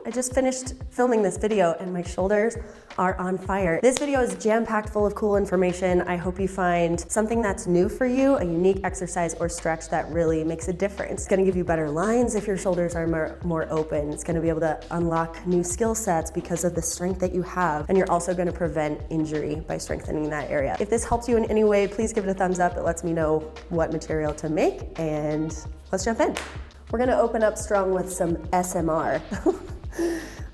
I just finished filming this video and my shoulders are on fire. This video is jam-packed full of cool information. I hope you find something that's new for you, a unique exercise or stretch that really makes a difference. It's gonna give you better lines if your shoulders are more open. It's gonna be able to unlock new skill sets because of the strength that you have. And you're also gonna prevent injury by strengthening that area. If this helps you in any way, please give it a thumbs up. It lets me know what material to make, and let's jump in. We're gonna open up strong with some SMR.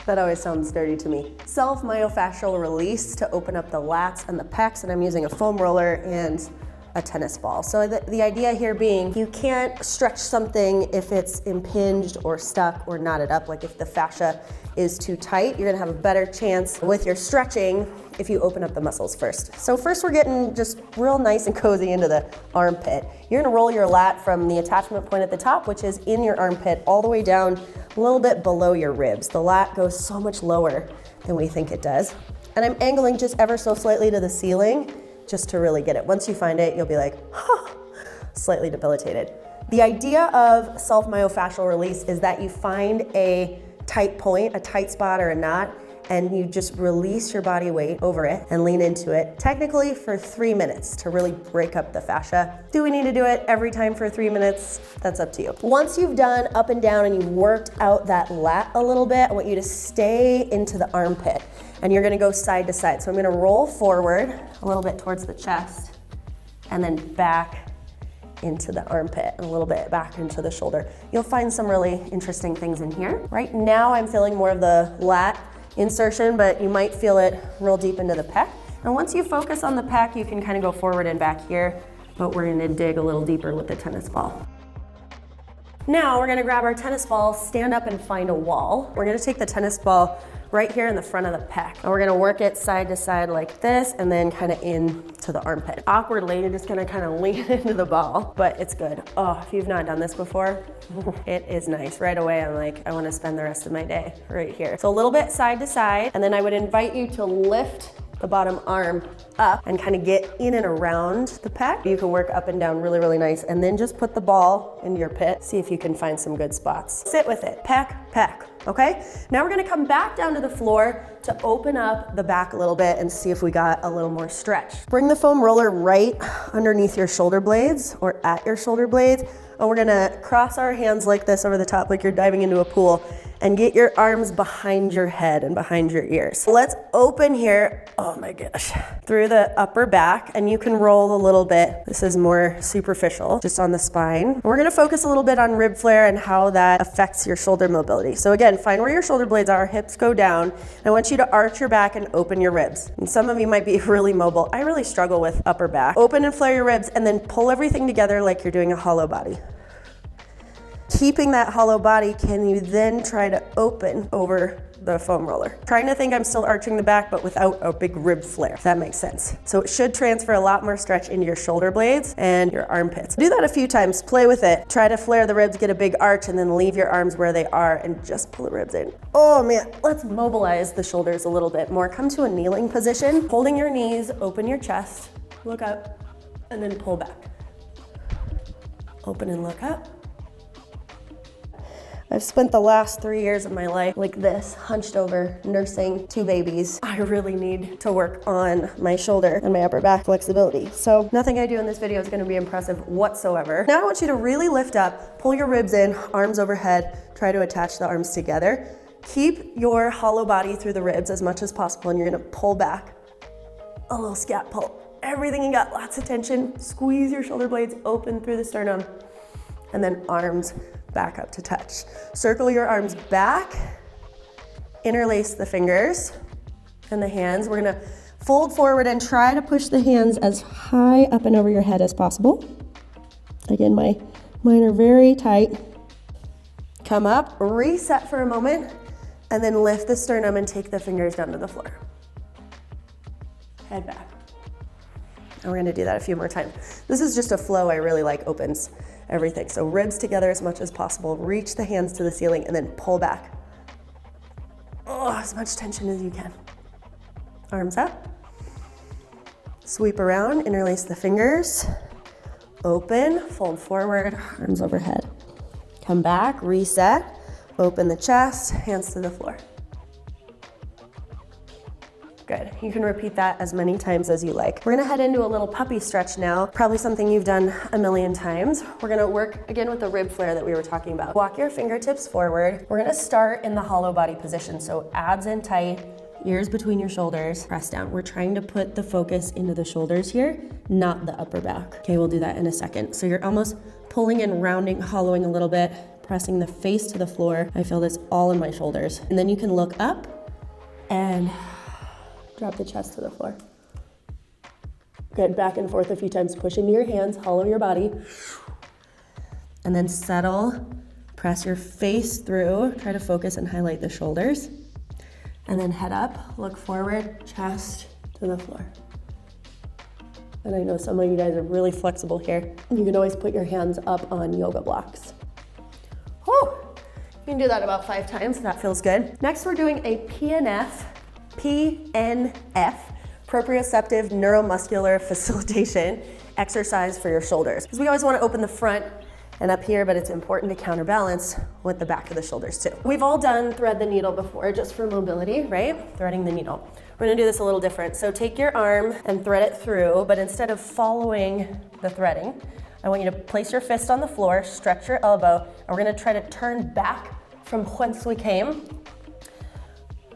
That always sounds dirty to me. Self-myofascial release to open up the lats and the pecs, and I'm using a foam roller and a tennis ball. So the idea here being, you can't stretch something if it's impinged or stuck or knotted up. Like if the fascia is too tight, you're gonna have a better chance with your stretching if you open up the muscles first. So first we're getting just real nice and cozy into the armpit. You're gonna roll your lat from the attachment point at the top, which is in your armpit, all the way down a little bit below your ribs. The lat goes so much lower than we think it does. And I'm angling just ever so slightly to the ceiling just to really get it. Once you find it, you'll be like, huh, slightly debilitated. The idea of self-myofascial release is that you find a tight point, a tight spot or a knot, and you just release your body weight over it and lean into it, technically for 3 minutes to really break up the fascia. Do we need to do it every time for 3 minutes? That's up to you. Once you've done up and down and you've worked out that lat a little bit, I want you to stay into the armpit, and you're gonna go side to side. So I'm gonna roll forward a little bit towards the chest and then back into the armpit and a little bit back into the shoulder. You'll find some really interesting things in here. Right now I'm feeling more of the lat insertion, but you might feel it real deep into the pec. And once you focus on the pec, you can kind of go forward and back here, but we're gonna dig a little deeper with the tennis ball. Now we're gonna grab our tennis ball, stand up and find a wall. We're gonna take the tennis ball right here in the front of the pec. And we're gonna work it side to side like this and then kind of into the armpit. Awkwardly, you're just gonna kind of lean into the ball, but it's good. Oh, if you've not done this before, it is nice. Right away, I'm like, I wanna spend the rest of my day right here. So a little bit side to side, and then I would invite you to lift the bottom arm up and kind of get in and around the pec. You can work up and down really, really nice, and then just put the ball into your pit. See if you can find some good spots. Sit with it, pec, pec, okay? Now we're gonna come back down to the floor to open up the back a little bit and see if we got a little more stretch. Bring the foam roller right underneath your shoulder blades or at your shoulder blades, and we're gonna cross our hands like this over the top, like you're diving into a pool, and get your arms behind your head and behind your ears. Let's open here, oh my gosh, through the upper back, and you can roll a little bit. This is more superficial, just on the spine. We're gonna focus a little bit on rib flare and how that affects your shoulder mobility. So again, find where your shoulder blades are, hips go down. I want you to arch your back and open your ribs. And some of you might be really mobile. I really struggle with upper back. Open and flare your ribs and then pull everything together like you're doing a hollow body. Keeping that hollow body, can you then try to open over the foam roller? Trying to think I'm still arching the back, but without a big rib flare, if that makes sense. So it should transfer a lot more stretch into your shoulder blades and your armpits. Do that a few times, play with it. Try to flare the ribs, get a big arch, and then leave your arms where they are and just pull the ribs in. Oh man, let's mobilize the shoulders a little bit more. Come to a kneeling position, holding your knees, open your chest, look up, and then pull back. Open and look up. I've spent the last 3 years of my life like this, hunched over, nursing 2 babies. I really need to work on my shoulder and my upper back flexibility. So nothing I do in this video is gonna be impressive whatsoever. Now I want you to really lift up, pull your ribs in, arms overhead, try to attach the arms together. Keep your hollow body through the ribs as much as possible, and you're gonna pull back, a little scap pull. Everything you got, lots of tension. Squeeze your shoulder blades open through the sternum, and then arms back up to touch. Circle your arms back, interlace the fingers and the hands. We're gonna fold forward and try to push the hands as high up and over your head as possible. Again, mine are very tight. Come up, reset for a moment, and then lift the sternum and take the fingers down to the floor. Head back. And we're gonna do that a few more times. This is just a flow I really like, opens everything. So ribs together as much as possible, reach the hands to the ceiling, and then pull back. Oh, as much tension as you can. Arms up. Sweep around, interlace the fingers. Open, fold forward, arms overhead. Come back, reset. Open the chest, hands to the floor. Good. You can repeat that as many times as you like. We're gonna head into a little puppy stretch now, probably something you've done a million times. We're gonna work again with the rib flare that we were talking about. Walk your fingertips forward. We're gonna start in the hollow body position, so abs in tight, ears between your shoulders, press down. We're trying to put the focus into the shoulders here, not the upper back. Okay, we'll do that in a second. So you're almost pulling and rounding, hollowing a little bit, pressing the face to the floor. I feel this all in my shoulders. And then you can look up and drop the chest to the floor. Good, back and forth a few times. Push into your hands, hollow your body. And then settle, press your face through. Try to focus and highlight the shoulders. And then head up, look forward, chest to the floor. And I know some of you guys are really flexible here. You can always put your hands up on yoga blocks. Whew. You can do that about 5 times, that feels good. Next, we're doing a PNF, proprioceptive neuromuscular facilitation exercise for your shoulders. Because we always want to open the front and up here, but it's important to counterbalance with the back of the shoulders too. We've all done thread the needle before, just for mobility, right? Threading the needle. We're gonna do this a little different. So take your arm and thread it through, but instead of following the threading, I want you to place your fist on the floor, stretch your elbow, and we're gonna try to turn back from whence we came.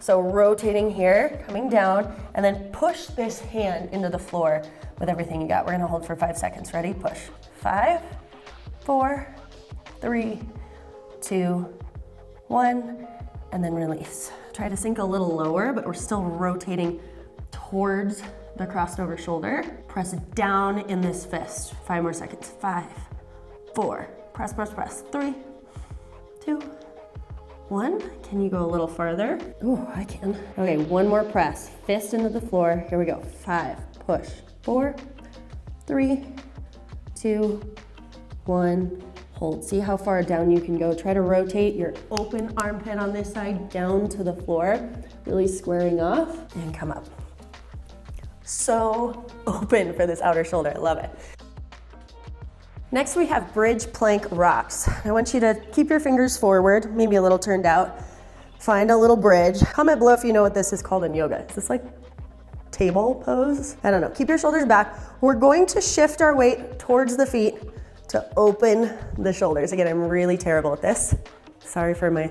So rotating here, coming down, and then push this hand into the floor with everything you got. We're gonna hold for 5 seconds. Ready? Push. 5, 4, 3, 2, 1, and then release. Try to sink a little lower, but we're still rotating towards the crossed over shoulder. Press down in this fist. 5 more seconds. 5, 4, press, press, press. 3, 2, 1. Can you go a little farther? Oh, I can. Okay, one more press. Fist into the floor. Here we go. 5, push. 4, 3, 2, 1. Hold. See how far down you can go. Try to rotate your open armpit on this side down to the floor, really squaring off, and come up. So open for this outer shoulder. I love it. Next, we have bridge plank rocks. I want you to keep your fingers forward, maybe a little turned out. Find a little bridge. Comment below if you know what this is called in yoga. Is this like table pose? I don't know. Keep your shoulders back. We're going to shift our weight towards the feet to open the shoulders. Again, I'm really terrible at this. Sorry for my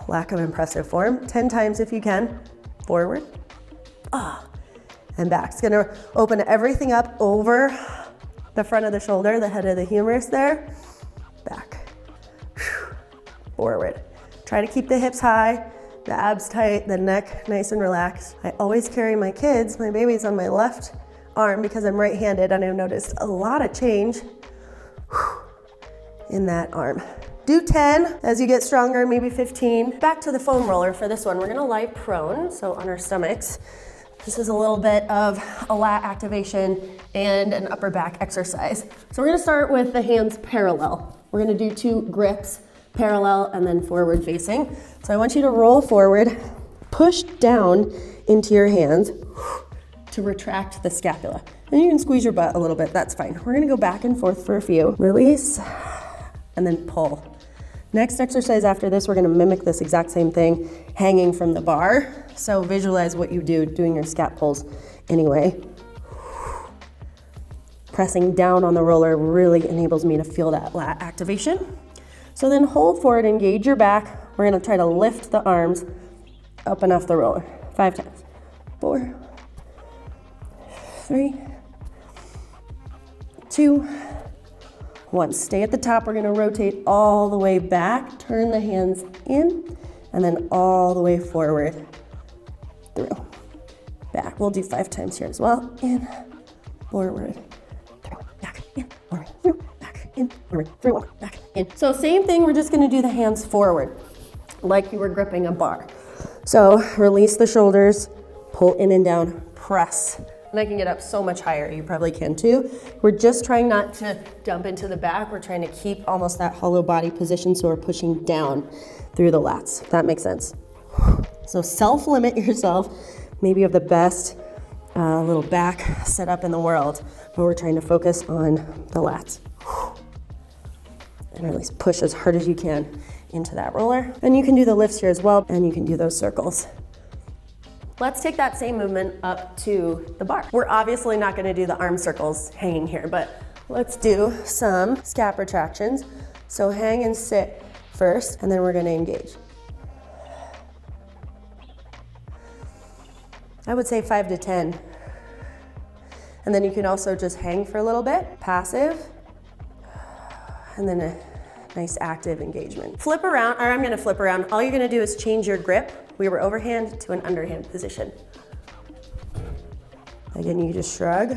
lack of impressive form. 10 times if you can. Forward, and back. It's gonna open everything up over the front of the shoulder, the head of the humerus there. Back, forward. Try to keep the hips high, the abs tight, the neck nice and relaxed. I always carry my kids, my babies on my left arm because I'm right-handed, and I've noticed a lot of change in that arm. Do 10 as you get stronger, maybe 15. Back to the foam roller for this one. We're gonna lie prone, so on our stomachs. This is a little bit of a lat activation and an upper back exercise. So we're gonna start with the hands parallel. We're gonna do 2 grips, parallel and then forward facing. So I want you to roll forward, push down into your hands to retract the scapula. And you can squeeze your butt a little bit, that's fine. We're gonna go back and forth for a few. Release, and then pull. Next exercise after this, we're gonna mimic this exact same thing, hanging from the bar. So visualize what you do doing your scap pulls anyway. Pressing down on the roller really enables me to feel that lat activation. So then hold forward, engage your back. We're gonna try to lift the arms up and off the roller. 5 times. 4, 3, 2, 1. Stay at the top. We're gonna rotate all the way back, turn the hands in, and then all the way forward, through, back. We'll do 5 times here as well. In, forward, through, back, in, forward, through, back, in, forward, through, back, in. So same thing, we're just gonna do the hands forward, like you were gripping a bar. So release the shoulders, pull in and down, press. And I can get up so much higher, you probably can too. We're just trying not to dump into the back. We're trying to keep almost that hollow body position, so we're pushing down through the lats, if that makes sense. So self-limit yourself. Maybe you have the best little back setup in the world, but we're trying to focus on the lats. And release, push as hard as you can into that roller. And you can do the lifts here as well, and you can do those circles. Let's take that same movement up to the bar. We're obviously not gonna do the arm circles hanging here, but let's do some scap retractions. So hang and sit first, and then we're gonna engage. I would say 5 to 10. And then you can also just hang for a little bit, passive, and then a nice active engagement. Flip around, or I'm gonna flip around. All you're gonna do is change your grip. We were overhand to an underhand position. Again, you just shrug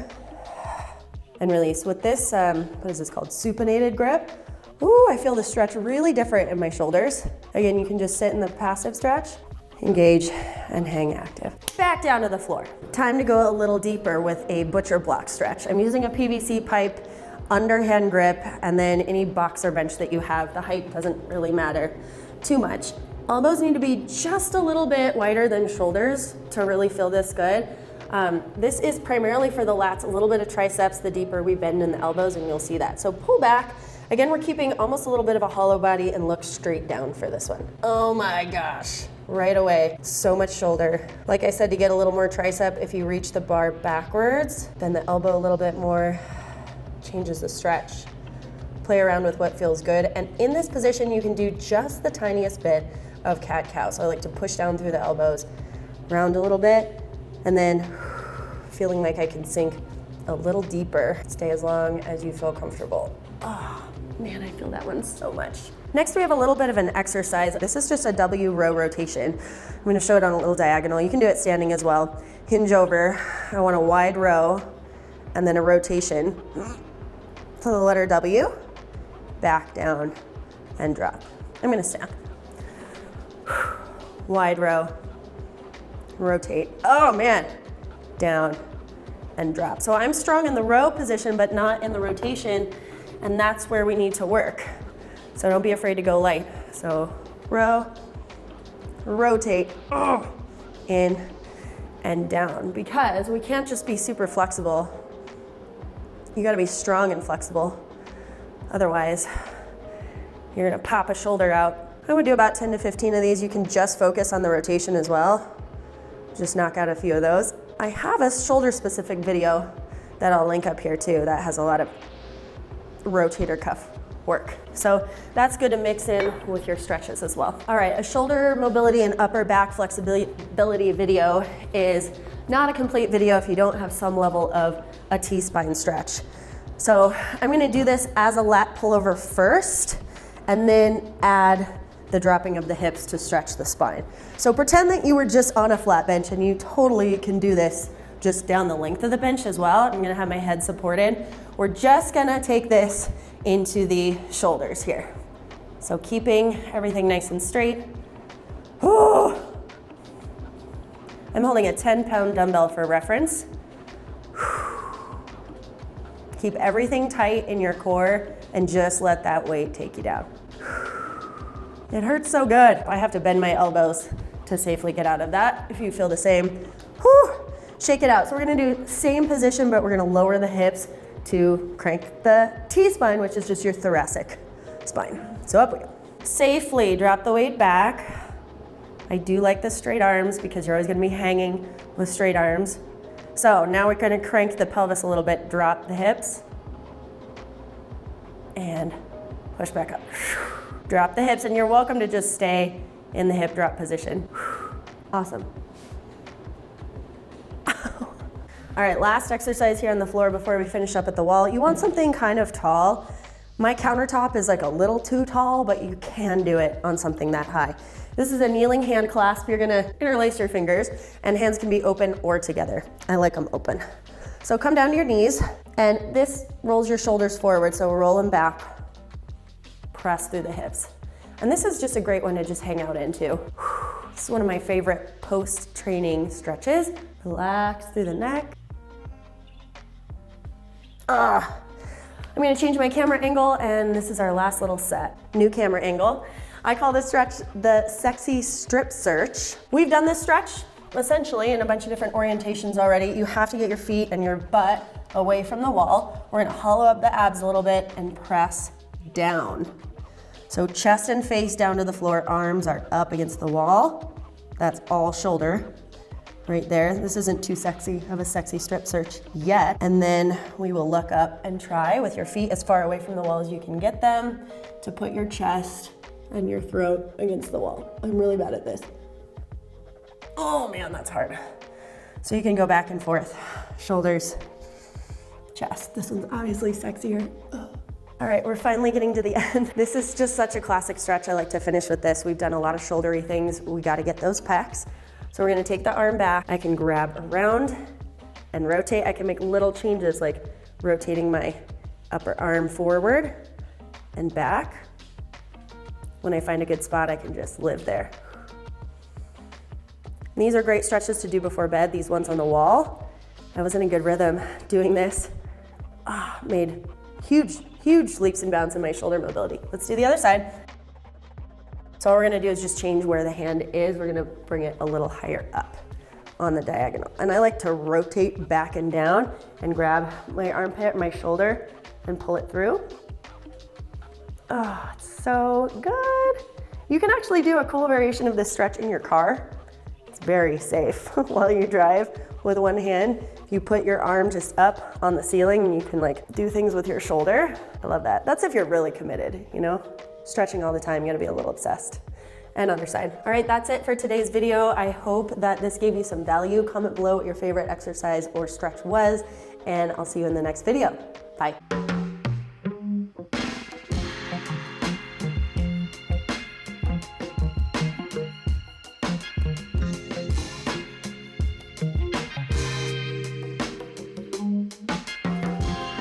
and release. With this, what is this called? Supinated grip. Ooh, I feel the stretch really different in my shoulders. Again, you can just sit in the passive stretch, engage, and hang active. Back down to the floor. Time to go a little deeper with a butcher block stretch. I'm using a PVC pipe, underhand grip, and then any boxer bench that you have. The height doesn't really matter too much. Elbows need to be just a little bit wider than shoulders to really feel this good. This is primarily for the lats, a little bit of triceps, the deeper we bend in the elbows, and you'll see that. So pull back. Again, we're keeping almost a little bit of a hollow body and look straight down for this one. Oh my gosh, right away, so much shoulder. Like I said, to get a little more tricep, if you reach the bar backwards, bend the elbow a little bit more, changes the stretch. Play around with what feels good. And in this position, you can do just the tiniest bit of cat-cow. So I like to push down through the elbows, round a little bit, and then feeling like I can sink a little deeper. Stay as long as you feel comfortable. Oh man, I feel that one so much. Next, we have a little bit of an exercise. This is just a W row rotation. I'm gonna show it on a little diagonal. You can do it standing as well. Hinge over. I want a wide row and then a rotation to the letter W, back down and drop. I'm gonna stand. Wide row, rotate. Oh man, down and drop. So I'm strong in the row position, but not in the rotation, and that's where we need to work. So don't be afraid to go light. So row, rotate, in and down, because we can't just be super flexible. You gotta be strong and flexible. Otherwise, you're gonna pop a shoulder out. I would do about 10 to 15 of these. You can just focus on the rotation as well. Just knock out a few of those. I have a shoulder-specific video that I'll link up here too that has a lot of rotator cuff work. So that's good to mix in with your stretches as well. All right, a shoulder mobility and upper back flexibility video is not a complete video if you don't have some level of a T-spine stretch. So I'm gonna do this as a lat pullover first, and then add the dropping of the hips to stretch the spine. So pretend that you were just on a flat bench, and you totally can do this just down the length of the bench as well. I'm gonna have my head supported. We're just gonna take this into the shoulders here. So keeping everything nice and straight. I'm holding a 10-pound dumbbell for reference. Keep everything tight in your core and just let that weight take you down. It hurts so good. I have to bend my elbows to safely get out of that. If you feel the same, shake it out. So we're gonna do same position, but we're gonna lower the hips to crank the T-spine, which is just your thoracic spine. So up we go. Safely drop the weight back. I do like the straight arms because you're always gonna be hanging with straight arms. So now we're gonna crank the pelvis a little bit, drop the hips, and push back up. Drop the hips, and you're welcome to just stay in the hip drop position. Awesome. All right, last exercise here on the floor before we finish up at the wall. You want something kind of tall. My countertop is like a little too tall, but you can do it on something that high. This is a kneeling hand clasp. You're gonna interlace your fingers, and hands can be open or together. I like them open. So come down to your knees, and this rolls your shoulders forward, so roll them back, press through the hips. And this is just a great one to just hang out into. This is one of my favorite post-training stretches. Relax through the neck. I'm gonna change my camera angle, and this is our last little set. New camera angle. I call this stretch the sexy strip search. We've done this stretch essentially in a bunch of different orientations already. You have to get your feet and your butt away from the wall. We're gonna hollow up the abs a little bit and press down. So chest and face down to the floor, arms are up against the wall. That's all shoulder right there. This isn't too sexy of a sexy strip search yet. And then we will look up and try with your feet as far away from the wall as you can get them to put your chest and your throat against the wall. I'm really bad at this. Oh man, that's hard. So you can go back and forth, shoulders, chest. This one's obviously sexier. Ugh. All right, we're finally getting to the end. This is just such a classic stretch. I like to finish with this. We've done a lot of shouldery things. We gotta get those pecs. So we're gonna take the arm back. I can grab around and rotate. I can make little changes like rotating my upper arm forward and back. When I find a good spot, I can just live there. And these are great stretches to do before bed, these ones on the wall. I was in a good rhythm doing this. Made huge leaps and bounds in my shoulder mobility. Let's do the other side. So all we're gonna do is just change where the hand is. We're gonna bring it a little higher up on the diagonal. And I like to rotate back and down and grab my armpit, my shoulder, and pull it through. Oh, it's so good. You can actually do a cool variation of this stretch in your car. It's very safe while you drive with one hand. You put your arm just up on the ceiling and you can like do things with your shoulder. I love that. That's if you're really committed, you know? Stretching all the time, you gotta be a little obsessed. And other side. All right, that's it for today's video. I hope that this gave you some value. Comment below what your favorite exercise or stretch was, and I'll see you in the next video. Bye.